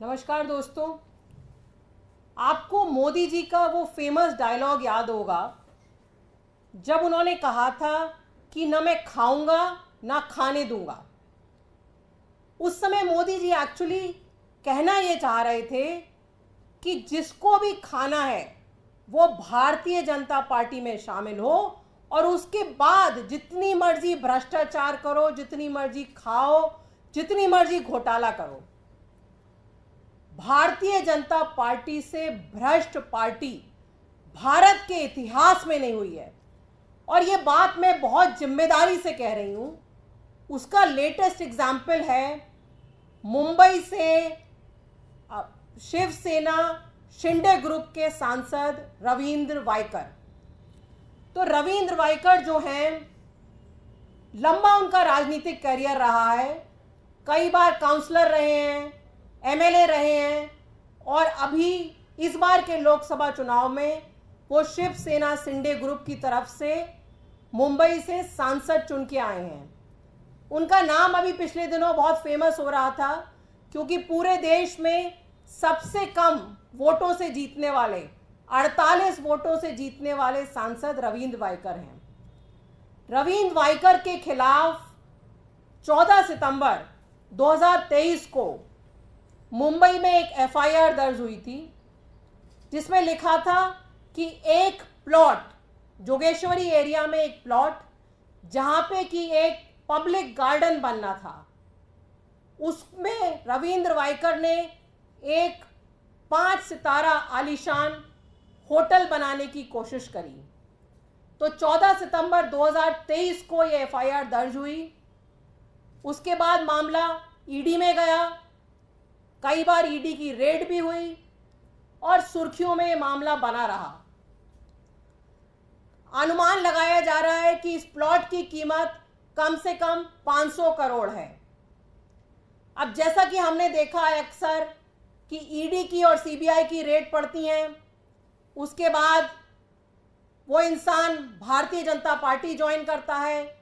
नमस्कार दोस्तों। आपको मोदी जी का वो फेमस डायलॉग याद होगा जब उन्होंने कहा था कि न मैं खाऊंगा ना खाने दूंगा। उस समय मोदी जी एक्चुअली कहना ये चाह रहे थे कि जिसको भी खाना है वो भारतीय जनता पार्टी में शामिल हो और उसके बाद जितनी मर्जी भ्रष्टाचार करो, जितनी मर्जी खाओ, जितनी मर्जी घोटाला करो। भारतीय जनता पार्टी से भ्रष्ट पार्टी भारत के इतिहास में नहीं हुई है और ये बात मैं बहुत जिम्मेदारी से कह रही हूं। उसका लेटेस्ट एग्जाम्पल है मुंबई से शिवसेना शिंदे ग्रुप के सांसद रविंद्र वायकर। तो रविंद्र वायकर जो हैं, लंबा उनका राजनीतिक करियर रहा है, कई बार काउंसलर रहे हैं, एमएलए रहे हैं और अभी इस बार के लोकसभा चुनाव में वो शिवसेना शिंदे ग्रुप की तरफ से मुंबई से सांसद चुन के आए हैं। उनका नाम अभी पिछले दिनों बहुत फेमस हो रहा था क्योंकि पूरे देश में सबसे कम वोटों से जीतने वाले 48 वोटों से जीतने वाले सांसद रविंद्र वायकर हैं। रविंद्र वायकर के खिलाफ 14 सितंबर 2023 को मुंबई में एक एफआईआर दर्ज हुई थी जिसमें लिखा था कि एक प्लॉट, जोगेश्वरी एरिया में एक प्लॉट जहां पे कि एक पब्लिक गार्डन बनना था, उसमें रविंद्र वायकर ने एक 5 सितारा आलीशान होटल बनाने की कोशिश करी। तो 14 सितंबर 2023 को यह एफआईआर दर्ज हुई। उसके बाद मामला ईडी में गया, कई बार ईडी की रेड भी हुई और सुर्खियों में यह मामला बना रहा। अनुमान लगाया जा रहा है कि इस प्लॉट की कीमत कम से कम 500 करोड़ है। अब जैसा कि हमने देखा है अक्सर कि ईडी की और सीबीआई की रेड पड़ती हैं, उसके बाद वो इंसान भारतीय जनता पार्टी ज्वाइन करता है,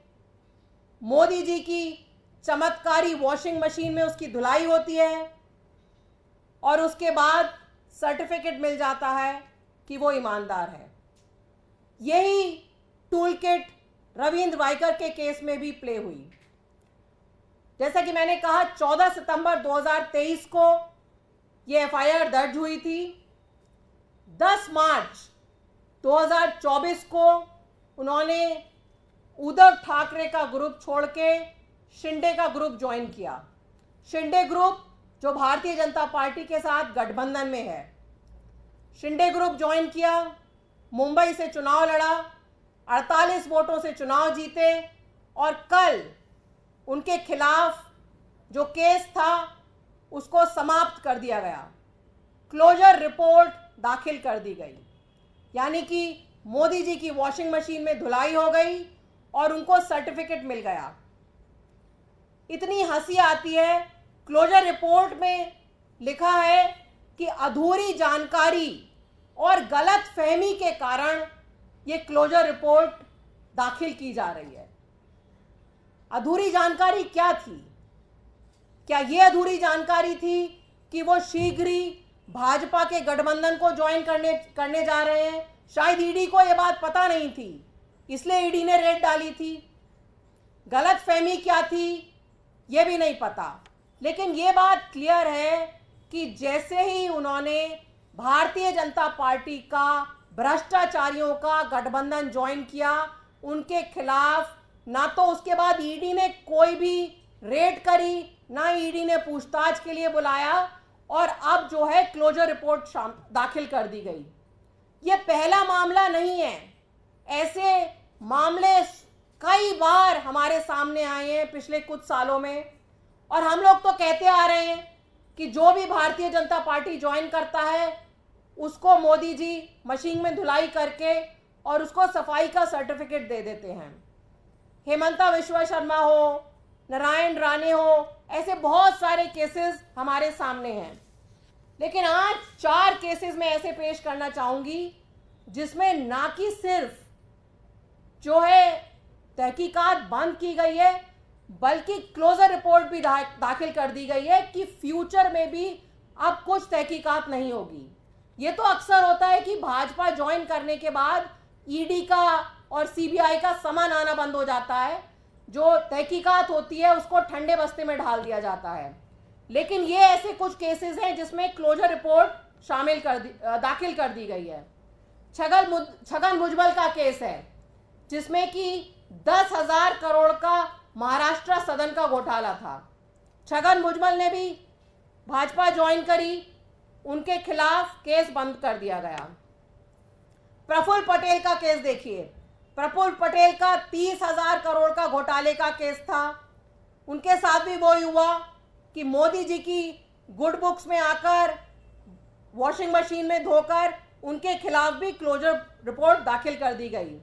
मोदी जी की चमत्कारी वॉशिंग मशीन में उसकी धुलाई होती है और उसके बाद सर्टिफिकेट मिल जाता है कि वो ईमानदार है। यही टूलकिट रविंद्र वायकर के केस में भी प्ले हुई। जैसा कि मैंने कहा, 14 सितंबर 2023 को ये एफआईआर दर्ज हुई थी। 10 मार्च 2024 को उन्होंने उद्धव ठाकरे का ग्रुप छोड़ के शिंदे का ग्रुप ज्वाइन किया। शिंदे ग्रुप जो भारतीय जनता पार्टी के साथ गठबंधन में है, शिंदे ग्रुप ज्वाइन किया, मुंबई से चुनाव लड़ा, 48 वोटों से चुनाव जीते और कल उनके खिलाफ जो केस था उसको समाप्त कर दिया गया। क्लोजर रिपोर्ट दाखिल कर दी गई, यानी कि मोदी जी की वॉशिंग मशीन में धुलाई हो गई और उनको सर्टिफिकेट मिल गया। इतनी हंसी आती है, क्लोजर रिपोर्ट में लिखा है कि अधूरी जानकारी और गलत फहमी के कारण ये क्लोजर रिपोर्ट दाखिल की जा रही है। अधूरी जानकारी क्या थी? क्या ये अधूरी जानकारी थी कि वो शीघ्र ही भाजपा के गठबंधन को ज्वाइन करने जा रहे हैं? शायद ईडी को ये बात पता नहीं थी, इसलिए ईडी ने रेड डाली थी। गलत फहमी क्या थी ये भी नहीं पता, लेकिन ये बात क्लियर है कि जैसे ही उन्होंने भारतीय जनता पार्टी का भ्रष्टाचारियों का गठबंधन ज्वाइन किया, उनके खिलाफ ना तो उसके बाद ईडी ने कोई भी रेड करी, ना ईडी ने पूछताछ के लिए बुलाया और अब जो है क्लोजर रिपोर्ट दाखिल कर दी गई। ये पहला मामला नहीं है, ऐसे मामले कई बार हमारे सामने आए हैं पिछले कुछ सालों में और हम लोग तो कहते आ रहे हैं कि जो भी भारतीय जनता पार्टी ज्वाइन करता है उसको मोदी जी मशीन में धुलाई करके और उसको सफाई का सर्टिफिकेट दे देते हैं। हेमंता विश्व शर्मा हो, नारायण राणे हो, ऐसे बहुत सारे केसेस हमारे सामने हैं। लेकिन आज 4 केसेस में ऐसे पेश करना चाहूंगी जिसमें ना कि सिर्फ जो है तहकीकात बंद की गई है बल्कि क्लोजर रिपोर्ट भी दाखिल कर दी गई है कि फ्यूचर में भी अब कुछ तहकीकात नहीं होगी। ये तो अक्सर होता है कि भाजपा ज्वाइन करने के बाद ईडी का और सीबीआई का समन आना बंद हो जाता है, जो तहकीकात होती है उसको ठंडे बस्ते में ढाल दिया जाता है। लेकिन ये ऐसे कुछ केसेस हैं जिसमें क्लोजर रिपोर्ट दाखिल कर दी गई है। छगन भुजबल का केस है जिसमें कि 10,000 करोड़ का महाराष्ट्र सदन का घोटाला था। छगन भुजबल ने भी भाजपा ज्वाइन करी, उनके खिलाफ केस बंद कर दिया गया। प्रफुल्ल पटेल का केस देखिए, प्रफुल्ल पटेल का 30,000 करोड़ का घोटाले का केस था। उनके साथ भी वो हुआ कि मोदी जी की गुड बुक्स में आकर वॉशिंग मशीन में धोकर उनके खिलाफ भी क्लोजर रिपोर्ट दाखिल कर दी गई।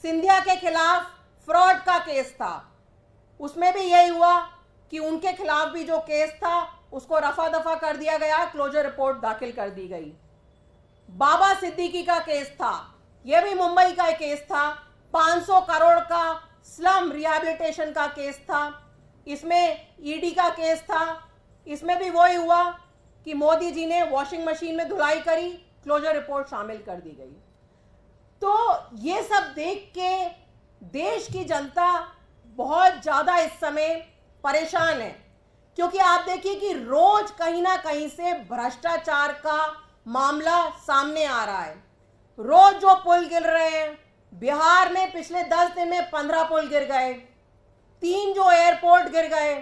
सिंधिया के खिलाफ फ्रॉड का केस था, उसमें भी यही हुआ कि उनके खिलाफ भी जो केस था उसको रफा दफा कर दिया गया, क्लोजर रिपोर्ट दाखिल कर दी गई। बाबा सिद्दीकी का केस था, यह भी मुंबई का एक केस था। 500 करोड़ का स्लम रिहैबिलिटेशन का केस था, इसमें ईडी का केस था। इसमें भी वही हुआ कि मोदी जी ने वॉशिंग मशीन में धुलाई करी, क्लोजर रिपोर्ट शामिल कर दी गई। तो ये सब देख के देश की जनता बहुत ज्यादा इस समय परेशान है, क्योंकि आप देखिए कि रोज कहीं ना कहीं से भ्रष्टाचार का मामला सामने आ रहा है। रोज जो पुल गिर रहे हैं, बिहार में पिछले 10 दिन में 15 पुल गिर गए, 3 जो एयरपोर्ट गिर गए,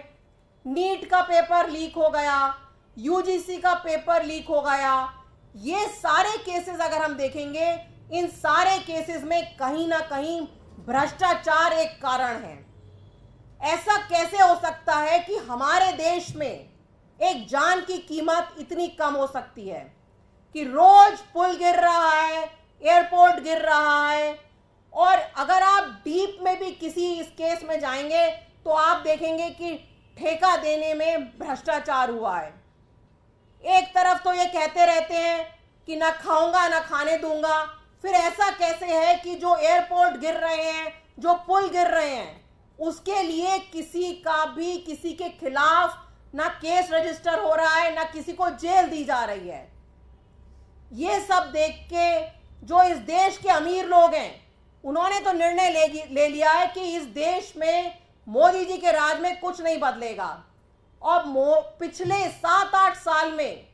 नीट का पेपर लीक हो गया, यूजीसी का पेपर लीक हो गया। ये सारे केसेस अगर हम देखेंगे, इन सारे केसेस में कहीं ना कहीं भ्रष्टाचार एक कारण है। ऐसा कैसे हो सकता है कि हमारे देश में एक जान की कीमत इतनी कम हो सकती है कि रोज पुल गिर रहा है, एयरपोर्ट गिर रहा है, और अगर आप डीप में भी किसी इस केस में जाएंगे तो आप देखेंगे कि ठेका देने में भ्रष्टाचार हुआ है। एक तरफ तो ये कहते रहते हैं कि ना खाऊंगा ना खाने दूंगा, फिर ऐसा कैसे है कि जो एयरपोर्ट गिर रहे हैं, जो पुल गिर रहे हैं, उसके लिए किसी का भी किसी के खिलाफ ना केस रजिस्टर हो रहा है, ना किसी को जेल दी जा रही है। ये सब देख के जो इस देश के अमीर लोग हैं, उन्होंने तो निर्णय ले लिया है कि इस देश में मोदी जी के राज में कुछ नहीं बदलेगा। और पिछले 7-8 साल में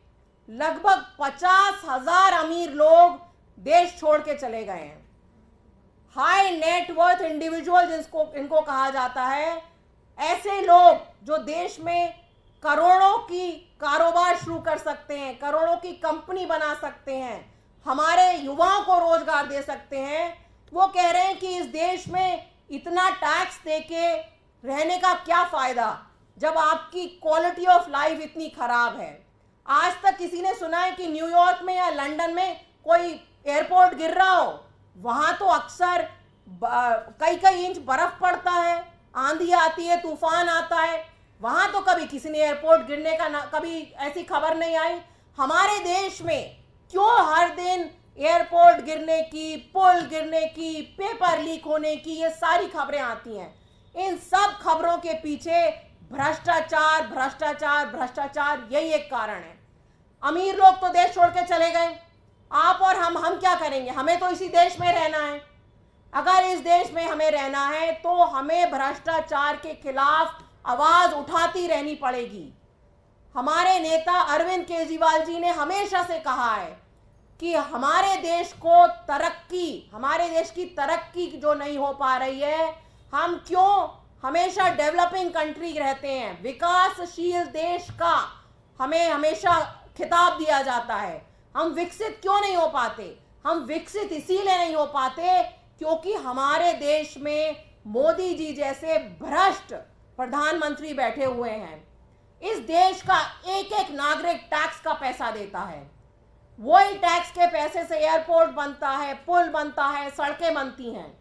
लगभग 50,000 अमीर लोग देश छोड़ के चले गए हैं। हाई नेटवर्थ इंडिविजुअल इनको कहा जाता है, ऐसे लोग जो देश में करोड़ों की कारोबार शुरू कर सकते हैं, करोड़ों की कंपनी बना सकते हैं, हमारे युवाओं को रोजगार दे सकते हैं, वो कह रहे हैं कि इस देश में इतना टैक्स देके रहने का क्या फायदा जब आपकी क्वालिटी ऑफ लाइफ इतनी खराब है। आज तक किसी ने सुना है कि न्यूयॉर्क में या लंदन में कोई एयरपोर्ट गिर रहा हो? वहां तो अक्सर कई इंच बर्फ पड़ता है, आंधी आती है, तूफान आता है। वहां तो कभी किसी ने एयरपोर्ट गिरने का कभी ऐसी खबर नहीं आई। हमारे देश में क्यों हर दिन एयरपोर्ट गिरने की, पुल गिरने की, पेपर लीक होने की ये सारी खबरें आती हैं? इन सब खबरों के पीछे भ्रष्टाचार भ्रष्टाचार भ्रष्टाचार यही एक कारण है। अमीर लोग तो देश छोड़ के चले गए, आप और हम क्या करेंगे? हमें तो इसी देश में रहना है। अगर इस देश में हमें रहना है तो हमें भ्रष्टाचार के खिलाफ आवाज उठाती रहनी पड़ेगी। हमारे नेता अरविंद केजरीवाल जी ने हमेशा से कहा है कि हमारे देश को हमारे देश की तरक्की जो नहीं हो पा रही है, हम क्यों हमेशा डेवलपिंग कंट्री रहते हैं, विकासशील देश का हमें हमेशा खिताब दिया जाता है, हम विकसित क्यों नहीं हो पाते? हम विकसित इसीलिए नहीं हो पाते क्योंकि हमारे देश में मोदी जी जैसे भ्रष्ट प्रधानमंत्री बैठे हुए हैं। इस देश का एक एक नागरिक टैक्स का पैसा देता है, वही टैक्स के पैसे से एयरपोर्ट बनता है, पुल बनता है, सड़कें बनती हैं,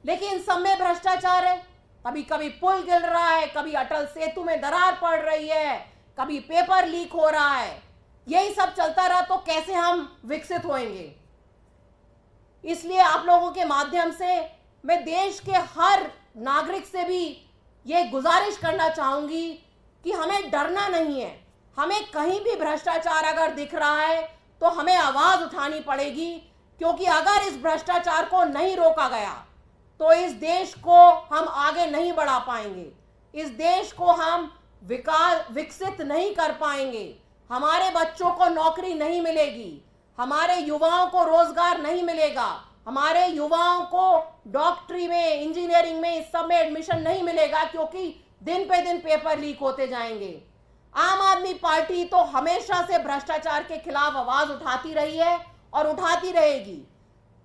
लेकिन सब में भ्रष्टाचार है। कभी कभी पुल गिर रहा है, कभी अटल सेतु में दरार पड़ रही है, कभी पेपर लीक हो रहा है। यही सब चलता रहा तो कैसे हम विकसित होंगे? इसलिए आप लोगों के माध्यम से मैं देश के हर नागरिक से भी ये गुजारिश करना चाहूंगी कि हमें डरना नहीं है, हमें कहीं भी भ्रष्टाचार अगर दिख रहा है तो हमें आवाज उठानी पड़ेगी, क्योंकि अगर इस भ्रष्टाचार को नहीं रोका गया तो इस देश को हम आगे नहीं बढ़ा पाएंगे, इस देश को हम विकसित नहीं कर पाएंगे, हमारे बच्चों को नौकरी नहीं मिलेगी, हमारे युवाओं को रोजगार नहीं मिलेगा, हमारे युवाओं को डॉक्टरी में, इंजीनियरिंग में, इस सब में एडमिशन नहीं मिलेगा, क्योंकि दिन पे दिन पेपर लीक होते जाएंगे। आम आदमी पार्टी तो हमेशा से भ्रष्टाचार के खिलाफ आवाज उठाती रही है और उठाती रहेगी।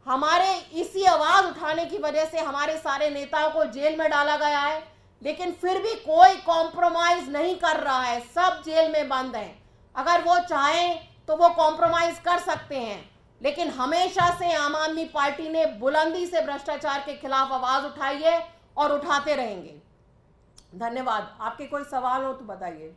हमारे इसी आवाज उठाने की वजह से हमारे सारे नेताओं को जेल में डाला गया है, लेकिन फिर भी कोई कॉम्प्रोमाइज नहीं कर रहा है, सब जेल में बंद हैं। अगर वो चाहें तो वो कॉम्प्रोमाइज कर सकते हैं, लेकिन हमेशा से आम आदमी पार्टी ने बुलंदी से भ्रष्टाचार के खिलाफ आवाज उठाई है और उठाते रहेंगे। धन्यवाद। आपके कोई सवाल हो तो बताइए।